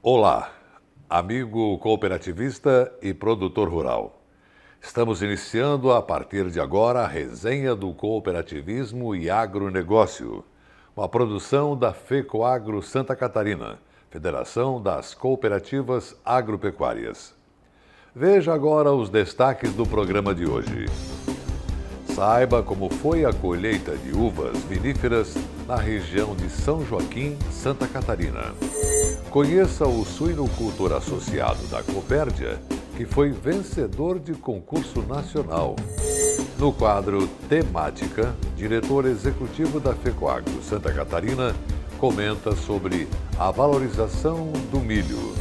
Olá, amigo cooperativista e produtor rural. Estamos iniciando a partir de agora a resenha do cooperativismo e agronegócio, uma produção da FECOAGRO Santa Catarina, Federação das Cooperativas Agropecuárias. Veja agora os destaques do programa de hoje. Saiba como foi a colheita de uvas viníferas na região de São Joaquim, Santa Catarina. Conheça o suinocultor associado da Copérdia, que foi vencedor de concurso nacional. No quadro Temática, diretor executivo da FECOAGRO Santa Catarina comenta sobre a valorização do milho.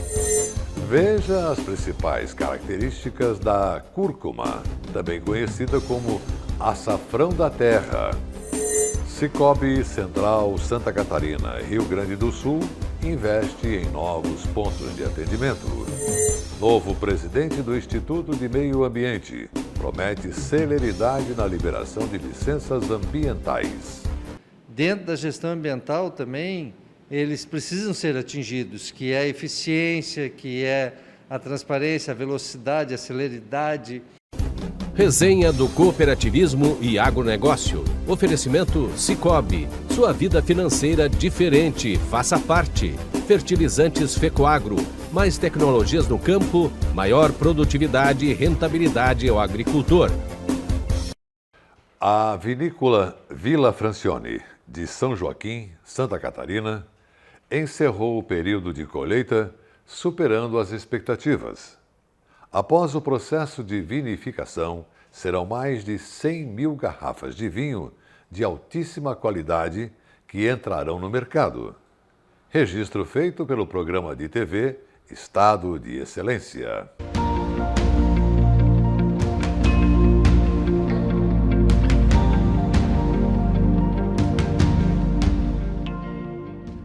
Veja as principais características da cúrcuma, também conhecida como açafrão da terra. Cicobi Central Santa Catarina, Rio Grande do Sul, investe em novos pontos de atendimento. Novo presidente do Instituto de Meio Ambiente promete celeridade na liberação de licenças ambientais. Dentro da gestão ambiental também, eles precisam ser atingidos, que é a eficiência, que é a transparência, a velocidade, a celeridade. Resenha do cooperativismo e agronegócio. Oferecimento Cicobi. Sua vida financeira diferente. Faça parte. Fertilizantes FECOAGRO. Mais tecnologias no campo, maior produtividade e rentabilidade ao agricultor. A vinícola Vila Francione, de São Joaquim, Santa Catarina, encerrou o período de colheita superando as expectativas. Após o processo de vinificação, serão mais de 100 mil garrafas de vinho de altíssima qualidade que entrarão no mercado. Registro feito pelo programa de TV Estado de Excelência.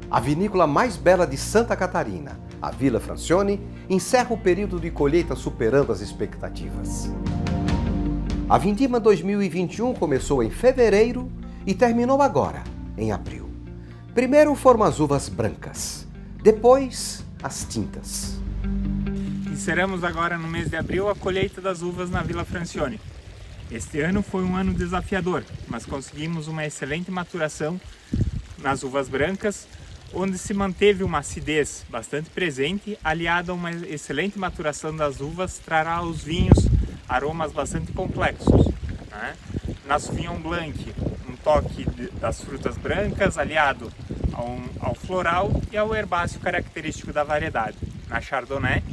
A vinícola mais bela de Santa Catarina, a Vila Francione, encerra o período de colheita superando as expectativas. A vindima 2021 começou em fevereiro e terminou agora, em abril. Primeiro foram as uvas brancas, depois as tintas. Encerramos agora no mês de abril a colheita das uvas na Vila Francione. Este ano foi um ano desafiador, mas conseguimos uma excelente maturação nas uvas brancas, onde se manteve uma acidez bastante presente, aliada a uma excelente maturação das uvas, trará aos vinhos aromas bastante complexos, né? Na Sauvignon Blanc, um toque das frutas brancas, aliado ao floral e ao herbáceo característico da variedade. Na Chardonnay,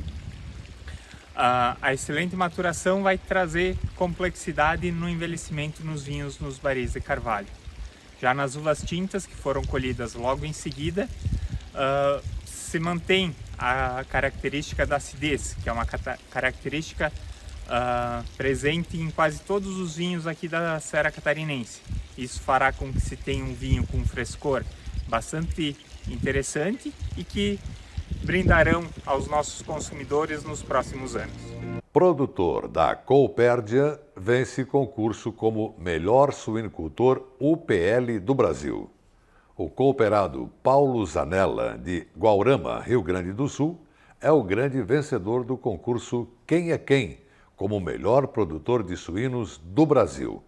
a excelente maturação vai trazer complexidade no envelhecimento nos vinhos nos barris de carvalho. Já nas uvas tintas, que foram colhidas logo em seguida, se mantém a característica da acidez, que é uma característica presente em quase todos os vinhos aqui da Serra Catarinense. Isso fará com que se tenha um vinho com frescor bastante interessante e que brindarão aos nossos consumidores nos próximos anos. Produtor da Copérdia vence concurso como melhor suinocultor UPL do Brasil. O cooperado Paulo Zanella, de Guaurama, Rio Grande do Sul, é o grande vencedor do concurso Quem é Quem, como melhor produtor de suínos do Brasil.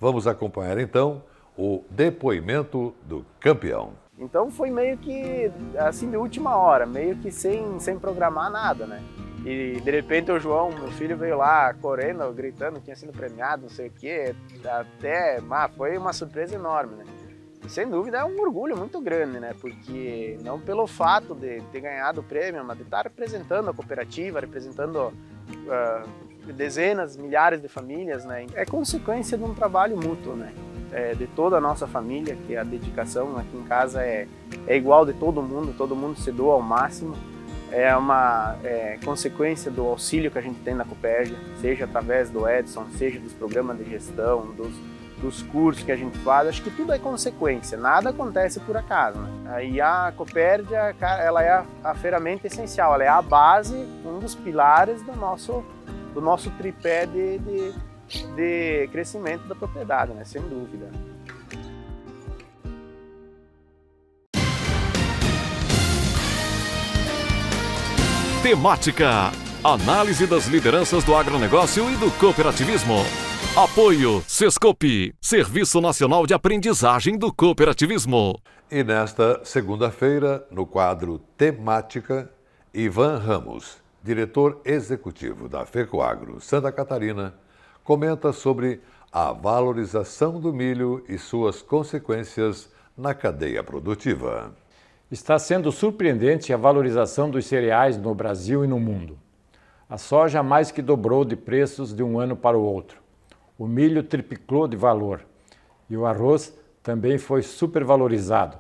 Vamos acompanhar então o depoimento do campeão. Então foi meio que assim de última hora, meio que sem programar nada, né? E de repente o João, meu filho, veio lá correndo, gritando que tinha sido premiado, não sei o quê. Foi uma surpresa enorme, né? E sem dúvida é um orgulho muito grande, né? Porque não pelo fato de ter ganhado o prêmio, mas de estar representando a cooperativa, representando dezenas, milhares de famílias, né? É consequência de um trabalho mútuo, né? De toda a nossa família, que a dedicação aqui em casa é igual de todo mundo se doa ao máximo. É uma consequência do auxílio que a gente tem na Copérdia, seja através do Edson, seja dos programas de gestão, dos cursos que a gente faz. Acho que tudo é consequência, nada acontece por acaso, né? E a Copérdia, ela é a ferramenta essencial, ela é a base, um dos pilares do nosso tripé de crescimento da propriedade, né? Sem dúvida. Temática. Análise das lideranças do agronegócio e do cooperativismo. Apoio Sescope, Serviço Nacional de Aprendizagem do Cooperativismo. E nesta segunda-feira, no quadro Temática, Ivan Ramos, diretor executivo da FECOAGRO Santa Catarina, comenta sobre a valorização do milho e suas consequências na cadeia produtiva. Está sendo surpreendente a valorização dos cereais no Brasil e no mundo. A soja mais que dobrou de preços de um ano para o outro. O milho triplicou de valor e o arroz também foi supervalorizado,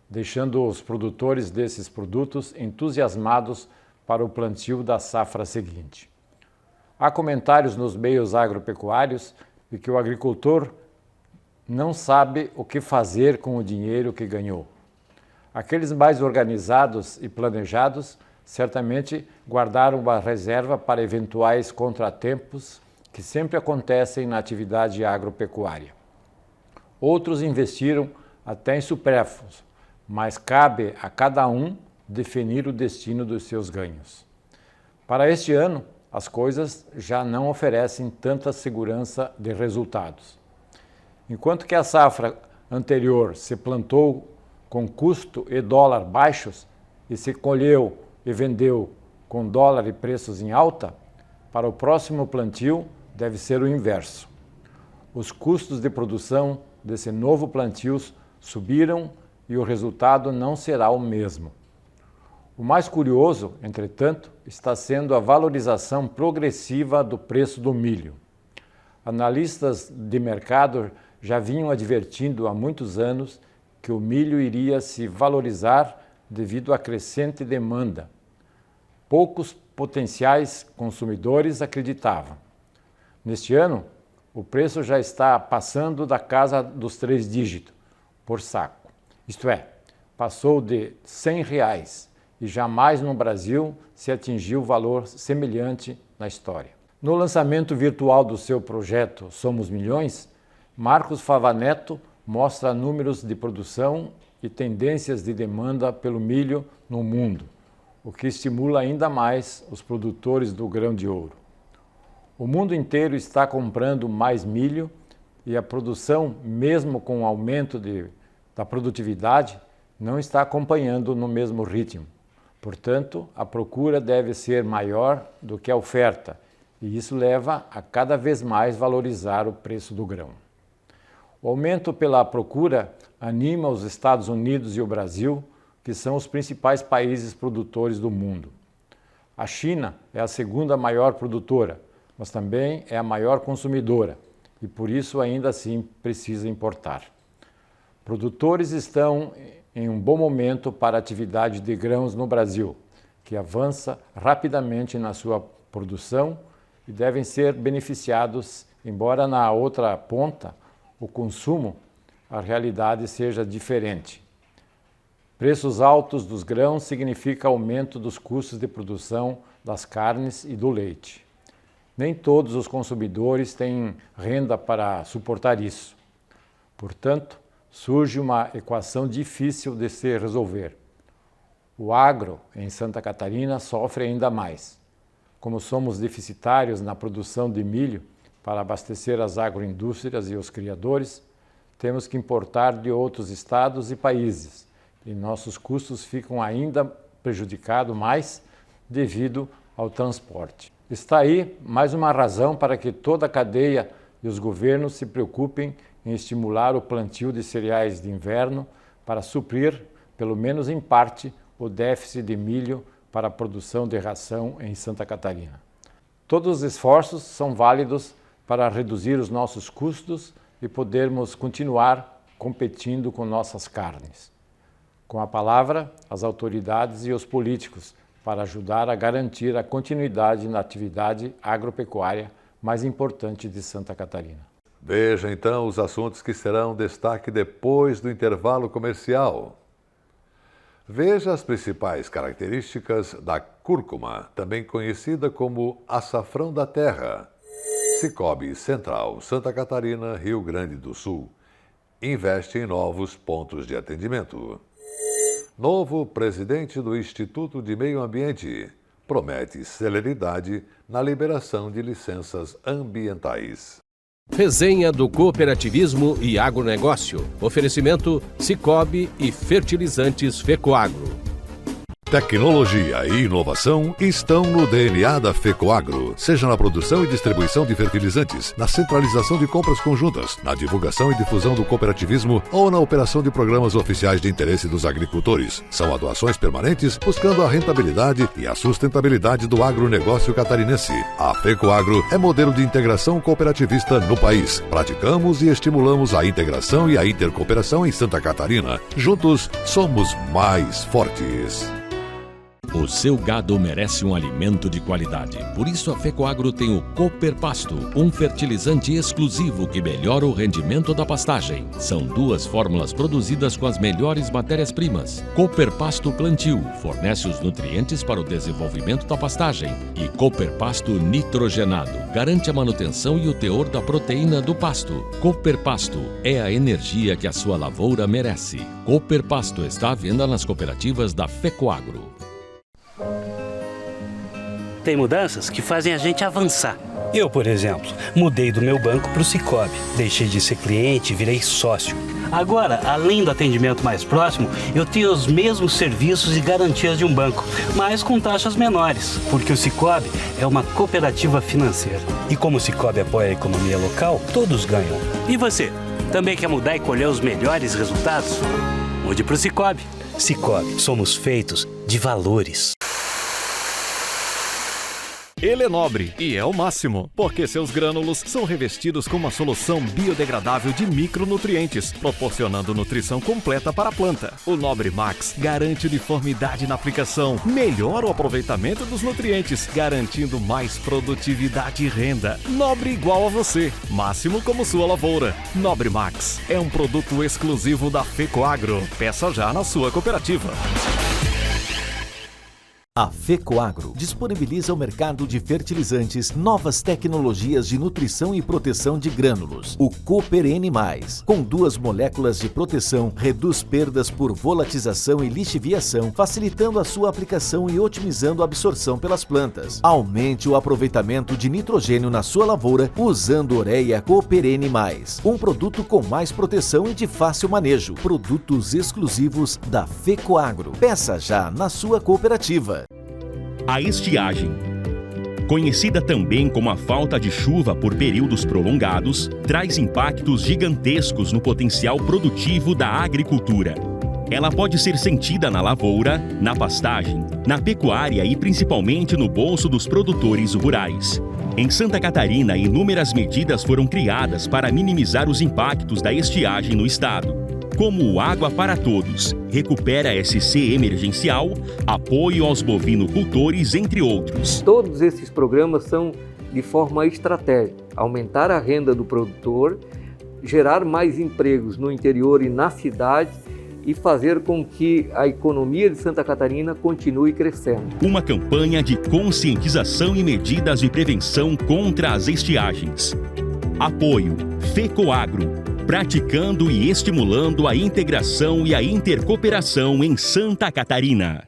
deixando os produtores desses produtos entusiasmados para o plantio da safra seguinte. Há comentários nos meios agropecuários de que o agricultor não sabe o que fazer com o dinheiro que ganhou. Aqueles mais organizados e planejados certamente guardaram uma reserva para eventuais contratempos que sempre acontecem na atividade agropecuária. Outros investiram até em supérfluos, mas cabe a cada um definir o destino dos seus ganhos. Para este ano, as coisas já não oferecem tanta segurança de resultados. Enquanto que a safra anterior se plantou com custo e dólar baixos e se colheu e vendeu com dólar e preços em alta, para o próximo plantio deve ser o inverso. Os custos de produção desse novo plantio subiram e o resultado não será o mesmo. O mais curioso, entretanto, está sendo a valorização progressiva do preço do milho. Analistas de mercado já vinham advertindo há muitos anos que o milho iria se valorizar devido à crescente demanda. Poucos potenciais consumidores acreditavam. Neste ano, o preço já está passando da casa dos 3 dígitos por saco. Isto é, passou de R$ 100 e jamais no Brasil se atingiu valor semelhante na história. No lançamento virtual do seu projeto Somos Milhões, Marcos Favaneto mostra números de produção e tendências de demanda pelo milho no mundo, o que estimula ainda mais os produtores do grão de ouro. O mundo inteiro está comprando mais milho e a produção, mesmo com o aumento da produtividade, não está acompanhando no mesmo ritmo. Portanto, a procura deve ser maior do que a oferta, e isso leva a cada vez mais valorizar o preço do grão. O aumento pela procura anima os Estados Unidos e o Brasil, que são os principais países produtores do mundo. A China é a segunda maior produtora, mas também é a maior consumidora e por isso ainda assim precisa importar. Produtores estão em um bom momento para a atividade de grãos no Brasil, que avança rapidamente na sua produção e devem ser beneficiados, embora na outra ponta, o consumo, a realidade seja diferente. Preços altos dos grãos significa aumento dos custos de produção das carnes e do leite. Nem todos os consumidores têm renda para suportar isso. Portanto, surge uma equação difícil de se resolver. O agro, em Santa Catarina, sofre ainda mais. Como somos deficitários na produção de milho para abastecer as agroindústrias e os criadores, temos que importar de outros estados e países, e nossos custos ficam ainda prejudicados mais devido ao transporte. Está aí mais uma razão para que toda a cadeia e os governos se preocupem em estimular o plantio de cereais de inverno para suprir, pelo menos em parte, o déficit de milho para a produção de ração em Santa Catarina. Todos os esforços são válidos para reduzir os nossos custos e podermos continuar competindo com nossas carnes. Com a palavra, as autoridades e os políticos para ajudar a garantir a continuidade na atividade agropecuária mais importante de Santa Catarina. Veja então os assuntos que serão destaque depois do intervalo comercial. Veja as principais características da cúrcuma, também conhecida como açafrão da terra. Sicoob Central, Santa Catarina, Rio Grande do Sul. Investe em novos pontos de atendimento. Novo presidente do Instituto de Meio Ambiente. promete celeridade na liberação de licenças ambientais. Resenha do Cooperativismo e Agronegócio. Oferecimento Sicoob e Fertilizantes Fecoagro. Tecnologia e inovação estão no DNA da Fecoagro, seja na produção e distribuição de fertilizantes, na centralização de compras conjuntas, na divulgação e difusão do cooperativismo ou na operação de programas oficiais de interesse dos agricultores. São atuações permanentes buscando a rentabilidade e a sustentabilidade do agronegócio catarinense. A Fecoagro é modelo de integração cooperativista no país. Praticamos e estimulamos a integração e a intercooperação em Santa Catarina. Juntos, somos mais fortes. O seu gado merece um alimento de qualidade. Por isso a Fecoagro tem o Cooper Pasto, um fertilizante exclusivo que melhora o rendimento da pastagem. São 2 fórmulas produzidas com as melhores matérias-primas. Cooper Pasto Plantio fornece os nutrientes para o desenvolvimento da pastagem. E Cooper Pasto Nitrogenado garante a manutenção e o teor da proteína do pasto. Cooper Pasto é a energia que a sua lavoura merece. Cooper Pasto está à venda nas cooperativas da Fecoagro. Tem mudanças que fazem a gente avançar. Eu, por exemplo, mudei do meu banco para o Sicoob. Deixei de ser cliente e virei sócio. Agora, além do atendimento mais próximo, eu tenho os mesmos serviços e garantias de um banco, mas com taxas menores, porque o Sicoob é uma cooperativa financeira. E como o Sicoob apoia a economia local, todos ganham. E você, também quer mudar e colher os melhores resultados? Mude para o Sicoob. Sicoob, somos feitos de valores. Ele é nobre e é o máximo, porque seus grânulos são revestidos com uma solução biodegradável de micronutrientes, proporcionando nutrição completa para a planta. O Nobre Max garante uniformidade na aplicação, melhora o aproveitamento dos nutrientes, garantindo mais produtividade e renda. Nobre igual a você, máximo como sua lavoura. Nobre Max é um produto exclusivo da Fecoagro. Peça já na sua cooperativa. A Fecoagro disponibiliza ao mercado de fertilizantes novas tecnologias de nutrição e proteção de grânulos. O Cooper N+, com 2 moléculas de proteção, reduz perdas por volatização e lixiviação, facilitando a sua aplicação e otimizando a absorção pelas plantas. Aumente o aproveitamento de nitrogênio na sua lavoura usando Ureia Cooper N+, um produto com mais proteção e de fácil manejo. Produtos exclusivos da Fecoagro. Peça já na sua cooperativa. A estiagem, conhecida também como a falta de chuva por períodos prolongados, traz impactos gigantescos no potencial produtivo da agricultura. Ela pode ser sentida na lavoura, na pastagem, na pecuária e principalmente no bolso dos produtores rurais. Em Santa Catarina, inúmeras medidas foram criadas para minimizar os impactos da estiagem no estado, como o Água para Todos, Recupera SC Emergencial, Apoio aos Bovinocultores, entre outros. Todos esses programas são de forma estratégica, aumentar a renda do produtor, gerar mais empregos no interior e na cidade e fazer com que a economia de Santa Catarina continue crescendo. Uma campanha de conscientização e medidas de prevenção contra as estiagens. Apoio Fecoagro, praticando e estimulando a integração e a intercooperação em Santa Catarina.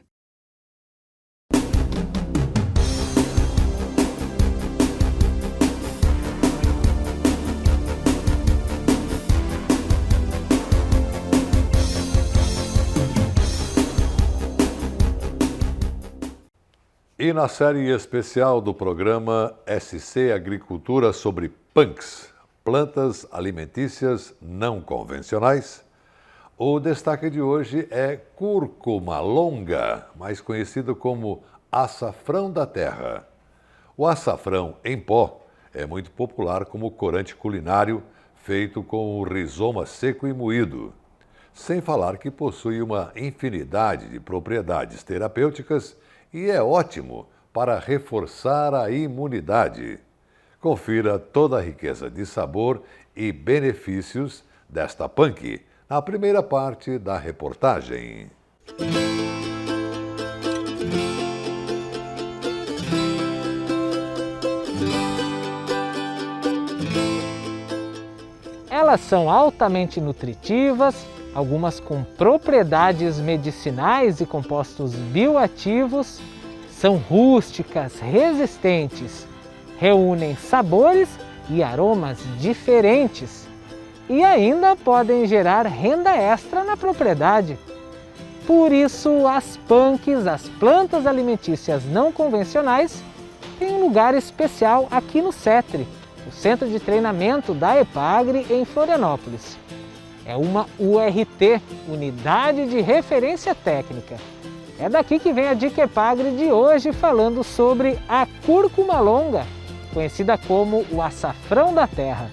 E na série especial do programa SC Agricultura sobre punks, plantas alimentícias não convencionais, o destaque de hoje é cúrcuma longa, mais conhecido como açafrão da terra. O açafrão em pó é muito popular como corante culinário feito com o rizoma seco e moído, sem falar que possui uma infinidade de propriedades terapêuticas e é ótimo para reforçar a imunidade. Confira toda a riqueza de sabor e benefícios desta punk na primeira parte da reportagem. Elas são altamente nutritivas, algumas com propriedades medicinais e compostos bioativos, São rústicas, resistentes, reúnem sabores e aromas diferentes e ainda podem gerar renda extra na propriedade. Por isso, as punks, as plantas alimentícias não convencionais, têm um lugar especial aqui no CETRE, o Centro de Treinamento da EPAGRE em Florianópolis. É uma URT, Unidade de Referência Técnica. É daqui que vem a Dica EPAGRE de hoje, falando sobre a cúrcuma longa, conhecida como o açafrão da terra.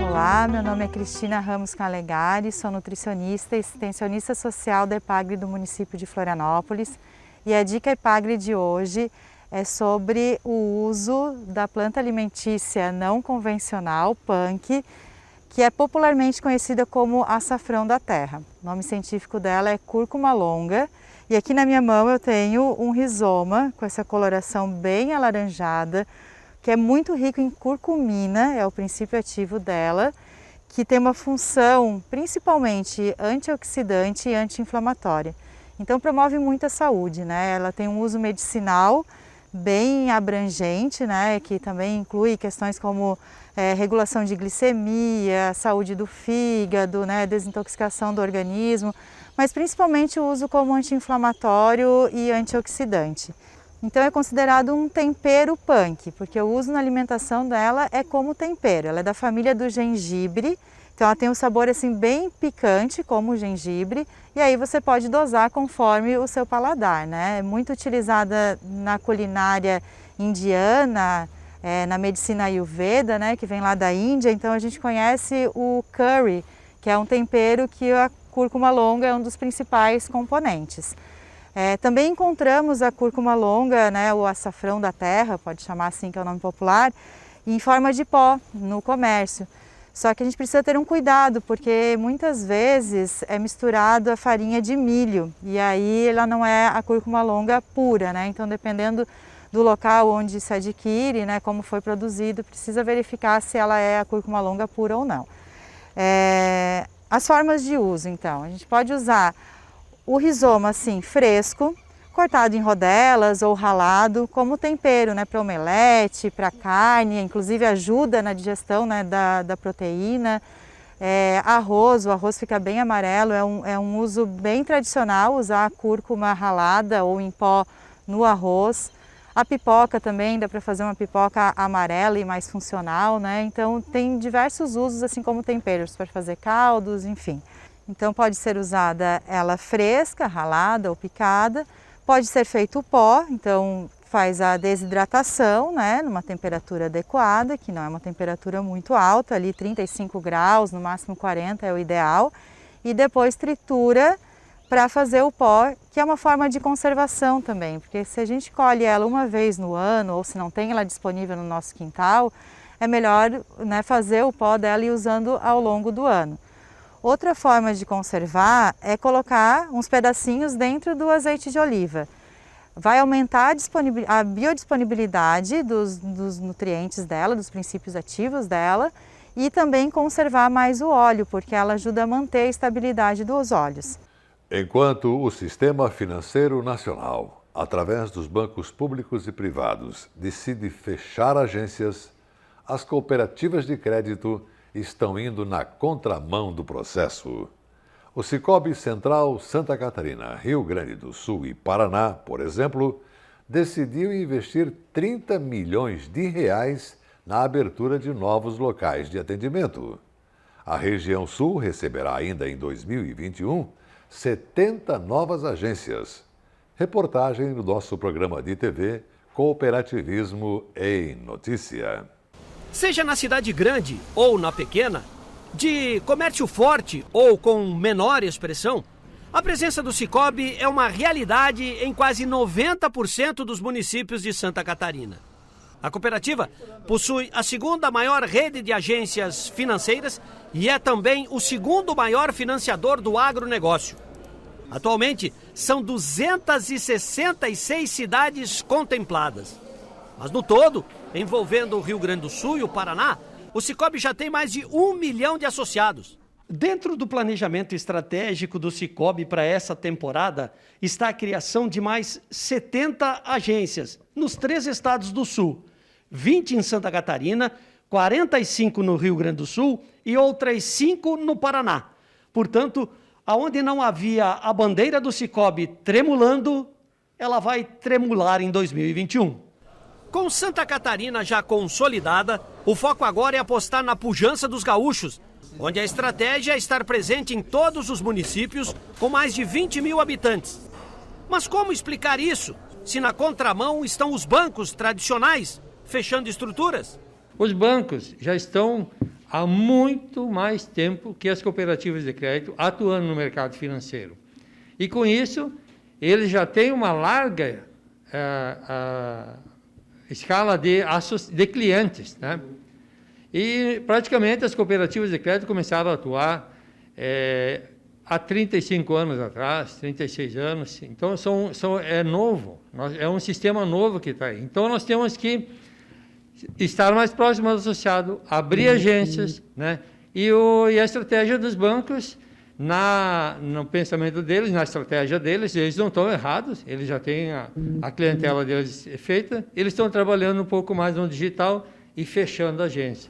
Olá, meu nome é Cristina Ramos Calegari, sou nutricionista e extensionista social da EPAGRE do município de Florianópolis. E a Dica EPAGRE de hoje é sobre o uso da planta alimentícia não convencional, punk, que é popularmente conhecida como açafrão da terra. O nome científico dela é cúrcuma longa. E aqui na minha mão eu tenho um rizoma com essa coloração bem alaranjada, que é muito rico em curcumina, é o princípio ativo dela, que tem uma função principalmente antioxidante e anti-inflamatória. Então promove muita saúde, né? Ela tem um uso medicinal bem abrangente, né? Que também inclui questões como regulação de glicemia, saúde do fígado, né? Desintoxicação do organismo, mas principalmente o uso como anti-inflamatório e antioxidante. Então é considerado um tempero punk, porque o uso na alimentação dela é como tempero. Ela é da família do gengibre, então ela tem um sabor assim bem picante, como o gengibre, e aí você pode dosar conforme o seu paladar, né? É muito utilizada na culinária indiana, na medicina Ayurveda, né? Que vem lá da Índia, então a gente conhece o curry, que é um tempero que a cúrcuma longa é um dos principais componentes. Também encontramos a cúrcuma longa, né, o açafrão da terra, pode chamar assim que é o nome popular, em forma de pó no comércio. Só que a gente precisa ter um cuidado, porque muitas vezes é misturado a farinha de milho e aí ela não é a cúrcuma longa pura, né? Então dependendo do local onde se adquire, né, como foi produzido, precisa verificar se ela é a cúrcuma longa pura ou não. As formas de uso, então, a gente pode usar o rizoma assim, fresco, cortado em rodelas ou ralado, como tempero, né, para omelete, para carne, inclusive ajuda na digestão, né, da proteína. Arroz, o arroz fica bem amarelo, é um uso bem tradicional usar a cúrcuma ralada ou em pó no arroz. A pipoca também, dá para fazer uma pipoca amarela e mais funcional, né? Então tem diversos usos, assim como temperos, para fazer caldos, enfim. Então pode ser usada ela fresca, ralada ou picada, pode ser feito o pó, então faz a desidratação, né, numa temperatura adequada, que não é uma temperatura muito alta, ali 35 graus, no máximo 40 é o ideal, e depois tritura para fazer o pó, que é uma forma de conservação também, porque se a gente colhe ela uma vez no ano, ou se não tem ela disponível no nosso quintal, é melhor, né, fazer o pó dela e ir usando ao longo do ano. Outra forma de conservar é colocar uns pedacinhos dentro do azeite de oliva. Vai aumentar a biodisponibilidade dos nutrientes dela, dos princípios ativos dela, e também conservar mais o óleo, porque ela ajuda a manter a estabilidade dos óleos. Enquanto o Sistema Financeiro Nacional, através dos bancos públicos e privados, decide fechar agências, as cooperativas de crédito estão indo na contramão do processo. O Sicoob Central Santa Catarina, Rio Grande do Sul e Paraná, por exemplo, decidiu investir 30 milhões de reais na abertura de novos locais de atendimento. A região Sul receberá ainda em 2021 70 novas agências. Reportagem do nosso programa de TV Cooperativismo em Notícia. Seja na cidade grande ou na pequena, de comércio forte ou com menor expressão, a presença do Sicoob é uma realidade em quase 90% dos municípios de Santa Catarina. A cooperativa possui a segunda maior rede de agências financeiras e é também o segundo maior financiador do agronegócio. Atualmente, são 266 cidades contempladas. Mas no todo, envolvendo o Rio Grande do Sul e o Paraná, o Cicobi já tem mais de 1 milhão de associados. Dentro do planejamento estratégico do Cicobi para essa temporada está a criação de mais 70 agências nos 3 estados do Sul, 20 em Santa Catarina, 45 no Rio Grande do Sul e outras 5 no Paraná. Portanto, aonde não havia a bandeira do Cicobi tremulando, ela vai tremular em 2021. Com Santa Catarina já consolidada, o foco agora é apostar na pujança dos gaúchos, onde a estratégia é estar presente em todos os municípios com mais de 20 mil habitantes. Mas como explicar isso, se na contramão estão os bancos tradicionais fechando estruturas? Os bancos já estão há muito mais tempo que as cooperativas de crédito atuando no mercado financeiro. E com isso, eles já têm uma larga escala de clientes, né? E praticamente as cooperativas de crédito começaram a atuar há 35 anos atrás, 36 anos. Então, é novo, é um sistema novo que está aí. Então, nós temos que estar mais próximo do associado, abrir agências, né? E a estratégia dos bancos, no pensamento deles, na estratégia deles, eles não estão errados, eles já têm a clientela deles feita, eles estão trabalhando um pouco mais no digital e fechando a agência.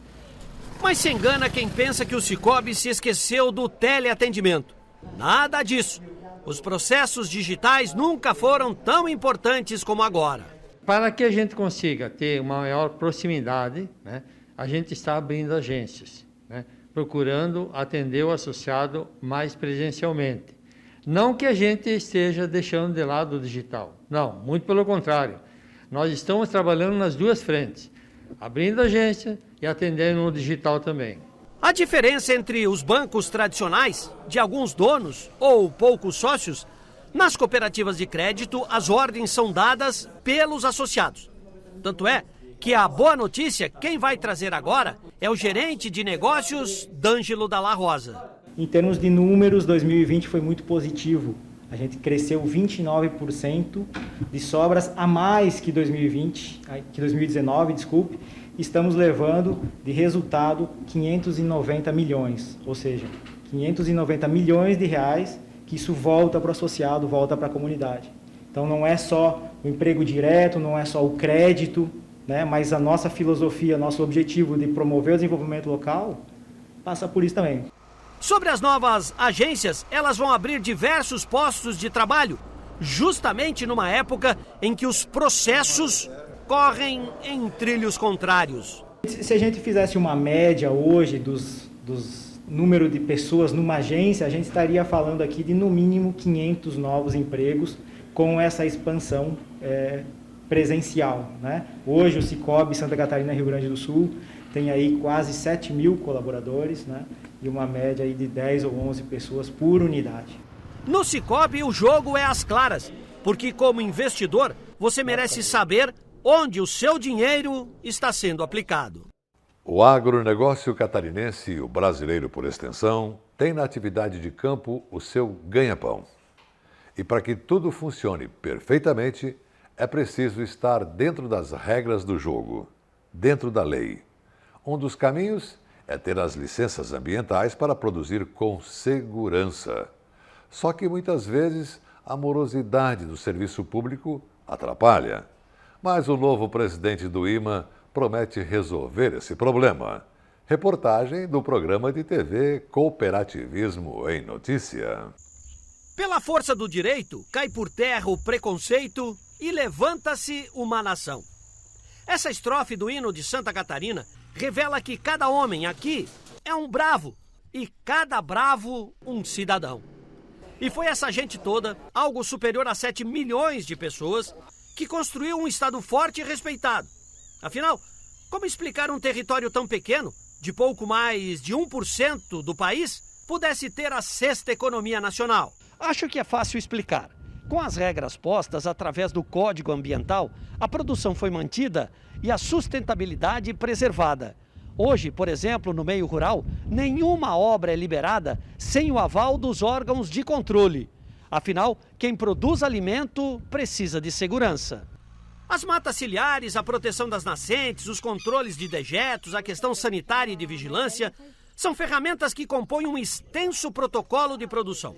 Mas se engana quem pensa que o Cicobi se esqueceu do teleatendimento. Nada disso. Os processos digitais nunca foram tão importantes como agora. Para que a gente consiga ter uma maior proximidade, né, a gente está abrindo agências, né, procurando atender o associado mais presencialmente. Não que a gente esteja deixando de lado o digital. Não, muito pelo contrário. Nós estamos trabalhando nas duas frentes, abrindo agência e atendendo no digital também. A diferença entre os bancos tradicionais, de alguns donos ou poucos sócios, nas cooperativas de crédito, as ordens são dadas pelos associados. Tanto é que a boa notícia, quem vai trazer agora, é o gerente de negócios, D'Angelo Dalla Rosa. Em termos de números, 2020 foi muito positivo. A gente cresceu 29% de sobras a mais que 2019, desculpe. Estamos levando de resultado 590 milhões, ou seja, 590 milhões de reais, que isso volta para o associado, volta para a comunidade. Então não é só o emprego direto, não é só o crédito, né, mas a nossa filosofia, nosso objetivo de promover o desenvolvimento local passa por isso também. Sobre as novas agências, elas vão abrir diversos postos de trabalho, justamente numa época em que os processos correm em trilhos contrários. Se a gente fizesse uma média hoje dos número de pessoas numa agência, a gente estaria falando aqui de no mínimo 500 novos empregos com essa expansão presencial, né? Hoje o Cicobi Santa Catarina, Rio Grande do Sul, tem aí quase 7 mil colaboradores, né? E uma média aí de 10 ou 11 pessoas por unidade. No Cicobi o jogo é às claras, porque como investidor você merece saber onde o seu dinheiro está sendo aplicado. O agronegócio catarinense e o brasileiro por extensão tem na atividade de campo o seu ganha-pão. E para que tudo funcione perfeitamente, é preciso estar dentro das regras do jogo, dentro da lei. Um dos caminhos é ter as licenças ambientais para produzir com segurança. Só que muitas vezes a morosidade do serviço público atrapalha. Mas o novo presidente do IMA promete resolver esse problema. Reportagem do programa de TV Cooperativismo em Notícia. Pela força do direito, cai por terra o preconceito e levanta-se uma nação. Essa estrofe do hino de Santa Catarina revela que cada homem aqui é um bravo e cada bravo um cidadão. E foi essa gente toda, algo superior a 7 milhões de pessoas, que construiu um estado forte e respeitado. Afinal, como explicar um território tão pequeno, de pouco mais de 1% do país, pudesse ter a 6ª economia nacional? Acho que é fácil explicar. Com as regras postas através do Código Ambiental, a produção foi mantida e a sustentabilidade preservada. Hoje, por exemplo, no meio rural, nenhuma obra é liberada sem o aval dos órgãos de controle. Afinal, quem produz alimento precisa de segurança. As matas ciliares, a proteção das nascentes, os controles de dejetos, a questão sanitária e de vigilância são ferramentas que compõem um extenso protocolo de produção.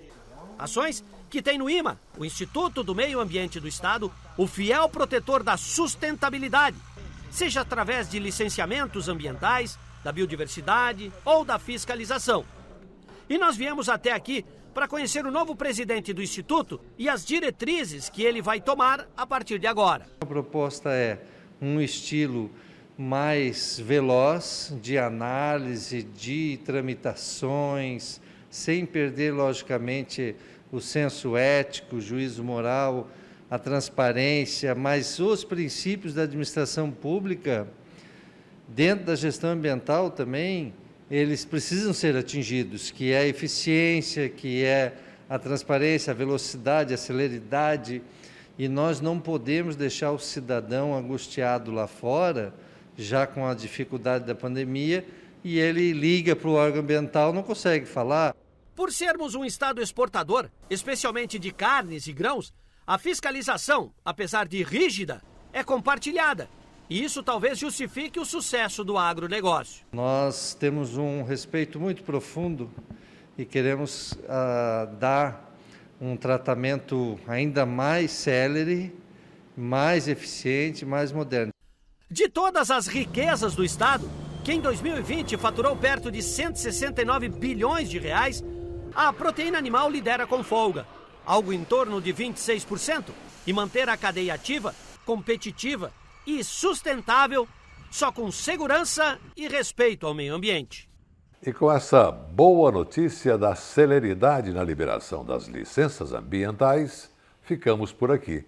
Ações que tem no IMA, o Instituto do Meio Ambiente do Estado, o fiel protetor da sustentabilidade, seja através de licenciamentos ambientais, da biodiversidade ou da fiscalização. E nós viemos até aqui para conhecer o novo presidente do Instituto e as diretrizes que ele vai tomar a partir de agora. A proposta é um estilo mais veloz de análise, de tramitações, sem perder, logicamente, o senso ético, o juízo moral, a transparência, mas os princípios da administração pública, dentro da gestão ambiental também, eles precisam ser atingidos, que é a eficiência, que é a transparência, a velocidade, a celeridade, e nós não podemos deixar o cidadão angustiado lá fora, já com a dificuldade da pandemia, e ele liga para o órgão ambiental, não consegue falar. Por sermos um estado exportador, especialmente de carnes e grãos, a fiscalização, apesar de rígida, é compartilhada. E isso talvez justifique o sucesso do agronegócio. Nós temos um respeito muito profundo e queremos dar um tratamento ainda mais célere, mais eficiente, mais moderno. De todas as riquezas do estado, que em 2020 faturou perto de 169 bilhões de reais, a proteína animal lidera com folga, algo em torno de 26%, e manter a cadeia ativa, competitiva e sustentável, só com segurança e respeito ao meio ambiente. E com essa boa notícia da celeridade na liberação das licenças ambientais, ficamos por aqui.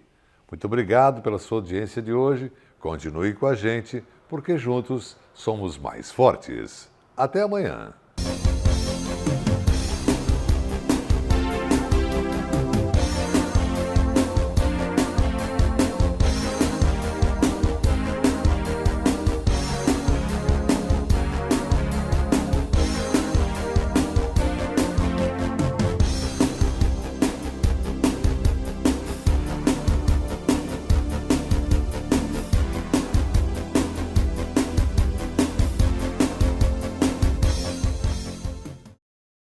Muito obrigado pela sua audiência de hoje. Continue com a gente, porque juntos somos mais fortes. Até amanhã.